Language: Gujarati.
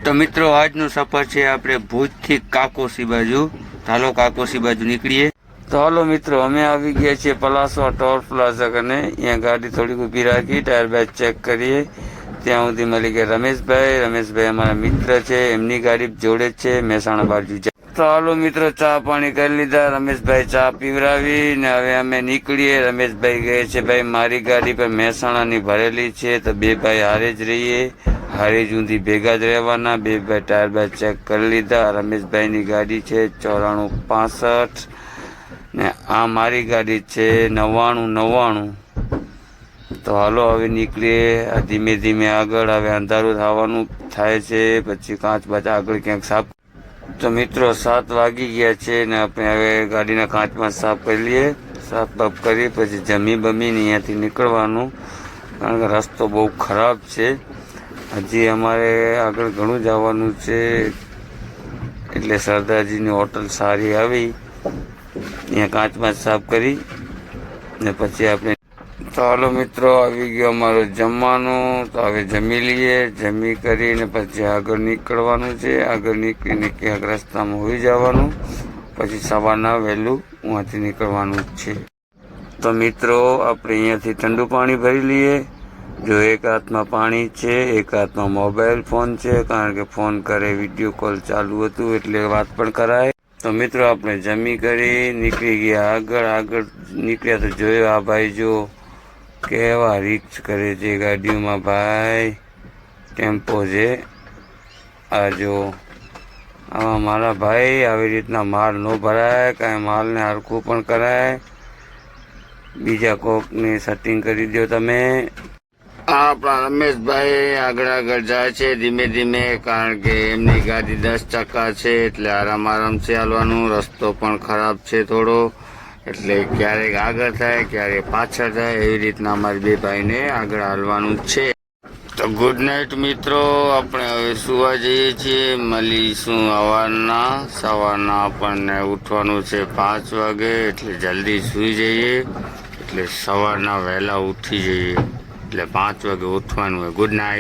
તો મિત્રો આજનો સફર છે આપણે ભુજથી કાકોસી બાજુ. ચાલો કાકોસી બાજુ નીકળીએ. તો હાલો મિત્રો, અમે આવી ગયા છીએ પલાસવા ટોલ પ્લાઝા કને. અહીંયા ગાડી થોડીક ઊભી રાખી, ટાયર બેગ ચેક કરીએ. ત્યાં સુધી મળી ગયા રમેશભાઈ અમારા મિત્ર છે, એમની ગાડી જોડે જ છે, મહેસાણા બાજુ. તો હાલો મિત્રો, ચા પાણી કરી લીધા, રમેશભાઈ ચા પીવરાવી ને હવે અમે નીકળીએ. રમેશભાઈ કહે છે ભાઈ મારી ગાડી પર મહેસાણાની ભરેલી છે, તો બે ભાઈ હારે જ રહીએ, હારે જ ઊંધી ભેગા જ રહેવાના. બે ભાઈ ટાયર બાય ચેક કરી લીધા. રમેશભાઈની ગાડી છે 9465 ને આ મારી ગાડી છે 9999. તો હાલો હવે નીકળીએ ધીમે ધીમે આગળ. હવે અંધારું થવાનું થાય છે, પછી કાચ બાચ આગળ ક્યાંક સાફ. તો મિત્રો 7 વાગી ગયા છે ને આપણે હવે ગાડીના કાચમાં સાફ કરી લઈએ. સાફ બાફ કરી પછી જમી બમીને અહીંયાથી નીકળવાનું, કારણ કે રસ્તો બહુ ખરાબ છે. હજી અમારે આગળ ઘણું જવાનું છે, એટલે સરદારજીની હોટલ સારી આવી, અહીંયા કાચમાં સાફ કરી ને પછી આપણે. તો હાલો મિત્રો, આવી ગયો અમારો જમવાનું. તો હવે જમી લઈએ, જમી કરીને પછી આગળ નીકળવાનું છે. આગળ નીકળીને ક્યાંક રસ્તામાં હોઈ જવાનું, પછી સવારના વહેલું અહીંયાથી નીકળવાનું જ છે. તો મિત્રો આપણે અહીંયાથી ઠંડુ પાણી ભરી લઈએ. જો એક હાથમાં પાણી છે, એક હાથમાં મોબાઈલ ફોન છે, કારણ કે ફોન કરે વિડીયો કોલ ચાલુ હતું એટલે વાત પણ કરાય. તો મિત્રો આપણે જમી કરી નીકળી ગયા આગળ નીકળ્યા તો જોયો આ ભાઈ જો કેવા રિક્સ કરે છે ગાડીઓમાં. ભાઈ ટેમ્પો છે આ જો. આમાં મારા ભાઈ આવી રીતના માલ ન ભરાય, કાંઈ માલને હરખું પણ કરાય. બીજા કોકને સેટિંગ કરી દો તમે. આપણા રમેશભાઈ આગળ જાય છે ધીમે ધીમે, કારણ કે એમની ગાડી 10 ચક્કા છે, એટલે આરામથી હાલવાનું. રસ્તો પણ ખરાબ છે થોડો, એટલે ક્યારેક આગળ થાય ક્યારેક પાછળ થાય, એવી રીતના અમારી બે ભાઈને આગળ હાલવાનું છે. તો ગુડ નાઇટ મિત્રો, આપણે હવે સુવા જઈએ છીએ. મળીશું સવારના આપણને ઉઠવાનું છે 5 વાગે, એટલે જલ્દી સૂઈ જઈએ, એટલે સવારના વહેલા ઉઠી જઈએ, એટલે 5 વાગે ઉઠવાનું હોય. Good night.